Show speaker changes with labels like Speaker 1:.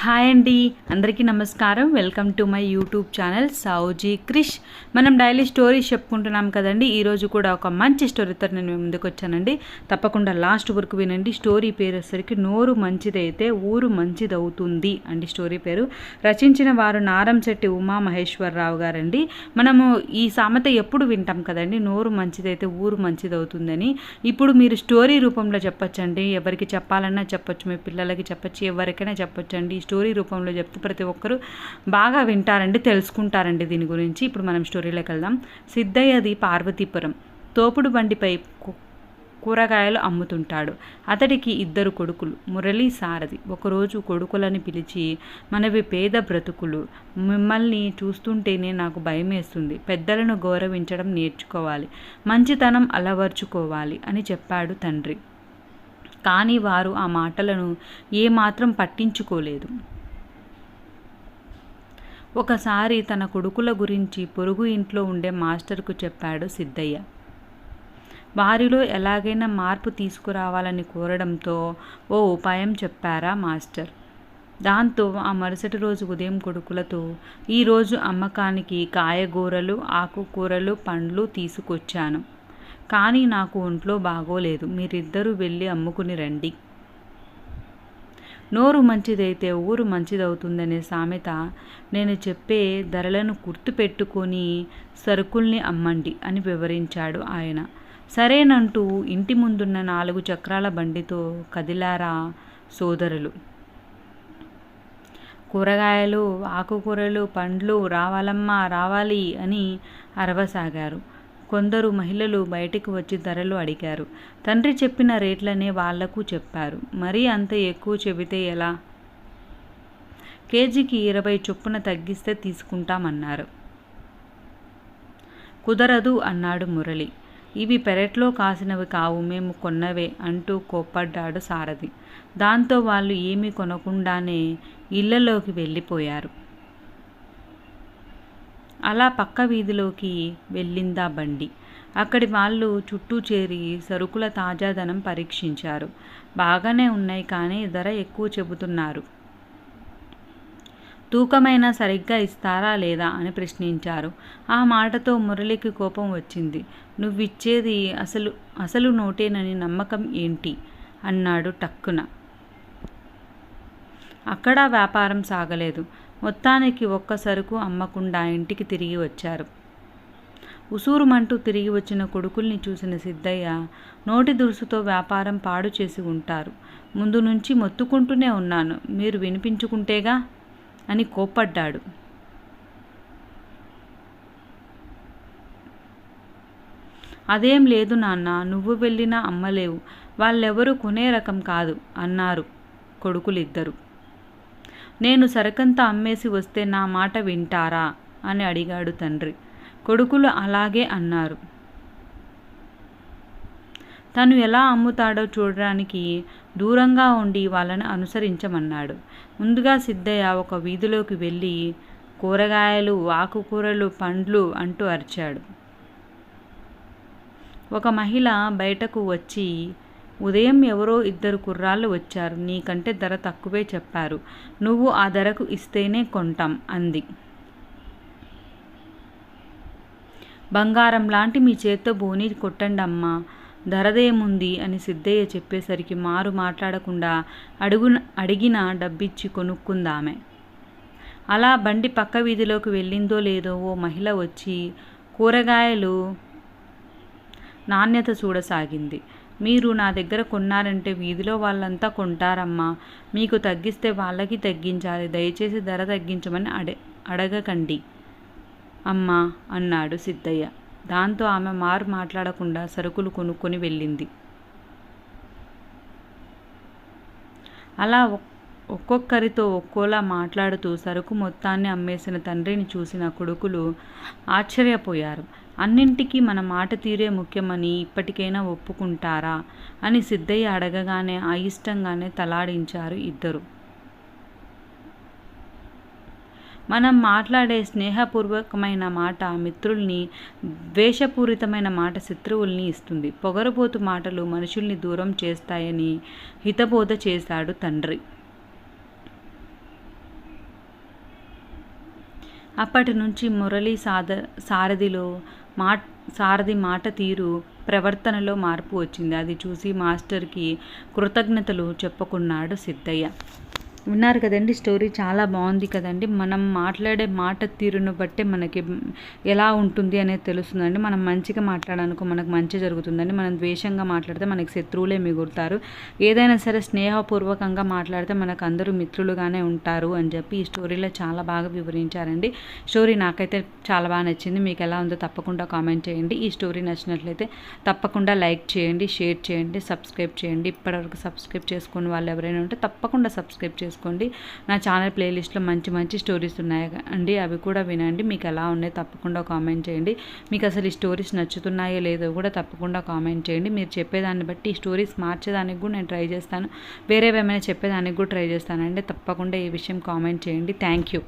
Speaker 1: Hi అండి, అందరికీ నమస్కారం. Welcome to my YouTube channel Sowji Krish. మనం డైలీ స్టోరీస్ చెప్పుకుంటున్నాం కదండి. ఈరోజు కూడా ఒక మంచి స్టోరీతో నేను ముందుకు వచ్చానండి. తప్పకుండా లాస్ట్ వరకు వినండి. స్టోరీ పేరు వచ్చేసరికి నోరు మంచిదైతే ఊరు మంచిదవుతుంది అండి. స్టోరీ పేరు రచించిన వారు నారంశెట్టి ఉమామహేశ్వరరావు గారండి. మనము ఈ సామెత ఎప్పుడు వింటాం కదండి, నోరు మంచిదైతే ఊరు మంచిదవుతుందని. ఇప్పుడు మీరు స్టోరీ రూపంలో చెప్పొచ్చండి. ఎవరికి చెప్పాలన్నా చెప్పొచ్చు, మీ పిల్లలకి చెప్పొచ్చు, ఎవరికైనా చెప్పొచ్చండి. స్టోరీ రూపంలో చెప్తే ప్రతి ఒక్కరూ బాగా వింటారండి, తెలుసుకుంటారండి దీని గురించి. ఇప్పుడు మనం స్టోరీలోకి వెళ్దాం. సిద్ధయ్యది పార్వతీపురం. తోపుడు బండిపై కూరగాయలు అమ్ముతుంటాడు. అతడికి 2 కొడుకులు, మురళి, సారథి. ఒకరోజు కొడుకులని పిలిచి, మనవి పేద బ్రతుకులు, మిమ్మల్ని చూస్తుంటేనే నాకు భయమేస్తుంది. పెద్దలను గౌరవించడం నేర్చుకోవాలి, మంచితనం అలవర్చుకోవాలి అని చెప్పాడు తండ్రి. కానీ వారు ఆ మాటలను ఏమాత్రం పట్టించుకోలేదు. ఒకసారి తన కొడుకుల గురించి పొరుగు ఇంట్లో ఉండే మాస్టర్కు చెప్పాడు సిద్ధయ్య. వారిలో ఎలాగైనా మార్పు తీసుకురావాలని కోరడంతో ఓ ఉపాయం చెప్పారా మాస్టర్. దాంతో ఆ మరుసటి రోజు ఉదయం కొడుకులతో, ఈరోజు అమ్మకానికి కాయగూరలు, ఆకుకూరలు, పండ్లు తీసుకొచ్చాను. కానీ నాకు ఒంట్లో బాగోలేదు. మీరిద్దరూ వెళ్ళి అమ్ముకుని రండి. నోరు మంచిదైతే ఊరు మంచిదవుతుందనే సామెత నేను చెప్పే ధరలను గుర్తుపెట్టుకొని సరుకుల్ని అమ్మండి అని వివరించాడు ఆయన. సరేనంటూ ఇంటి ముందున్న 4 చక్రాల బండితో కదిలారా సోదరులు. కూరగాయలు, ఆకుకూరలు, పండ్లు రావాలమ్మా, రావాలి అని అరవసాగారు. కొందరు మహిళలు బయటికి వచ్చి ధరలు అడిగారు. తండ్రి చెప్పిన రేట్లనే వాళ్లకు చెప్పారు. మరీ అంత ఎక్కువ చెబితే ఎలా? కేజీకి 20 చొప్పున తగ్గిస్తే తీసుకుంటామన్నారు. కుదరదు అన్నాడు మురళి. ఇవి పెరట్లో కాసినవి కావు, మేము కొన్నవే అంటూ కోప్పడ్డాడు సారథి. దాంతో వాళ్ళు ఏమీ కొనకుండానే ఇళ్లలోకి వెళ్ళిపోయారు. అలా పక్క వీధిలోకి వెళ్ళిందా బండి. అక్కడి వాళ్ళు చుట్టూ చేరి సరుకుల తాజాదనం పరీక్షించారు. బాగానే ఉన్నాయి, కానీ ధర ఎక్కువ చెబుతున్నారు. తూకమైనా సరిగ్గా ఇస్తారా లేదా అని ప్రశ్నించారు. ఆ మాటతో మురళికి కోపం వచ్చింది. నువ్విచ్చేది అసలు నోటేనని నమ్మకం ఏంటి అన్నాడు టక్కున. అక్కడా వ్యాపారం సాగలేదు. మొత్తానికి ఒక్క సరుకు అమ్మకుండా ఇంటికి తిరిగి వచ్చారు. ఉసూరుమంటూ తిరిగి వచ్చిన కొడుకుల్ని చూసిన సిద్ధయ్య, నోటి దురుసుతో వ్యాపారం పాడు చేసి ఉంటారు. ముందు నుంచి మొత్తుకుంటూనే ఉన్నాను, మీరు వినిపించుకుంటేగా అని కోప్పడ్డాడు. అదేం లేదు నాన్న, నువ్వు వెళ్ళినా అమ్మలేవు, వాళ్ళెవరూ కొనే రకం కాదు అన్నారు కొడుకులిద్దరు. నేను సరుకంతా అమ్మేసి వస్తే నా మాట వింటారా అని అడిగాడు తండ్రి. కొడుకులు అలాగే అన్నారు. తను ఎలా అమ్ముతాడో చూడడానికి దూరంగా ఉండి వాళ్ళని అనుసరించమన్నాడు. ముందుగా సిద్ధయ్య ఒక వీధిలోకి వెళ్ళి కూరగాయలు, ఆకుకూరలు, పండ్లు అంటూ అరిచాడు. ఒక మహిళ బయటకు వచ్చి, ఉదయం ఎవరో 2 కుర్రాళ్ళు వచ్చారు, నీకంటే ధర తక్కువే చెప్పారు, నువ్వు ఆ ధరకు ఇస్తేనే కొంటాం అంది. బంగారం లాంటి మీ చేత్తో బోని కొట్టండమ్మా, ధరదేముంది అని సిద్ధయ్య చెప్పేసరికి మారు మాట్లాడకుండా అడిగిన డబ్బిచ్చి కొనుక్కుందామె. అలా బండి పక్క వీధిలోకి వెళ్ళిందో లేదో ఓ మహిళ వచ్చి కూరగాయలు నాణ్యత చూడసాగింది. మీరు నా దగ్గర కొన్నారంటే వీధిలో వాళ్ళంతా కొంటారమ్మా, మీకు తగ్గిస్తే వాళ్ళకి తగ్గించాలి, దయచేసి ధర తగ్గించమని అడగకండి అమ్మా అన్నాడు సిద్ధయ్య. దాంతో ఆమె మారు మాట్లాడకుండా సరుకులు కొనుక్కొని వెళ్ళింది. అలా ఒక్కొక్కరితో ఒక్కోలా మాట్లాడుతూ సరుకు మొత్తాన్ని అమ్మేసిన తండ్రిని చూసిన కొడుకులు ఆశ్చర్యపోయారు. అన్నింటికీ మన మాట తీరే ముఖ్యమని ఇప్పటికైనా ఒప్పుకుంటారా అని సిద్ధయ్య అడగగానే అయిష్టంగానే తలాడించారు ఇద్దరు. మనం మాట్లాడే స్నేహపూర్వకమైన మాట మిత్రుల్ని, ద్వేషపూరితమైన మాట శత్రువుల్ని ఇస్తుంది. పొగరుబోతు మాటలు మనుషుల్ని దూరం చేస్తాయని హితబోధ చేశాడు తండ్రి. అప్పటి నుంచి మురళి సారథిలో సారథి మాట తీరు ప్రవర్తనలో మార్పు వచ్చింది. అది చూసి మాస్టర్కి కృతజ్ఞతలు చెప్పుకున్నాడు సిద్ధయ్య. విన్నారు కదండి, స్టోరీ చాలా బాగుంది కదండి. మనం మాట్లాడే మాట తీరును బట్టే మనకి ఎలా ఉంటుంది అనేది తెలుస్తుందండి. మనం మంచిగా మాట్లాడాలనుకో మనకు మంచి జరుగుతుందండి. మనం ద్వేషంగా మాట్లాడితే మనకి శత్రువులే మిగులుతారు. ఏదైనా సరే స్నేహపూర్వకంగా మాట్లాడితే మనకు అందరూ మిత్రులుగానే ఉంటారు అని చెప్పి ఈ స్టోరీలో చాలా బాగా వివరించారండి. స్టోరీ నాకైతే చాలా బాగా నచ్చింది. మీకు ఎలా ఉందో తప్పకుండా కామెంట్ చేయండి. ఈ స్టోరీ నచ్చినట్లయితే తప్పకుండా లైక్ చేయండి, షేర్ చేయండి, సబ్స్క్రైబ్ చేయండి. ఇప్పటివరకు సబ్స్క్రైబ్ చేసుకుని వాళ్ళు ఎవరైనా ఉంటే తప్పకుండా సబ్స్క్రైబ్ చేసుకోండి. నా ఛానల్ ప్లేలిస్ట్లో మంచి మంచి స్టోరీస్ ఉన్నాయి అండి, అవి కూడా వినండి. మీకు ఎలా ఉన్నాయి తప్పకుండా కామెంట్ చేయండి. మీకు అసలు ఈ స్టోరీస్ నచ్చుతున్నాయో లేదో కూడా తప్పకుండా కామెంట్ చేయండి. మీరు చెప్పేదాన్ని బట్టి ఈ స్టోరీస్ మార్చేదానికి కూడా నేను ట్రై చేస్తాను. వేరేవేమైనా చెప్పేదానికి కూడా ట్రై చేస్తానండి. తప్పకుండా ఈ విషయం కామెంట్ చేయండి. Thank you.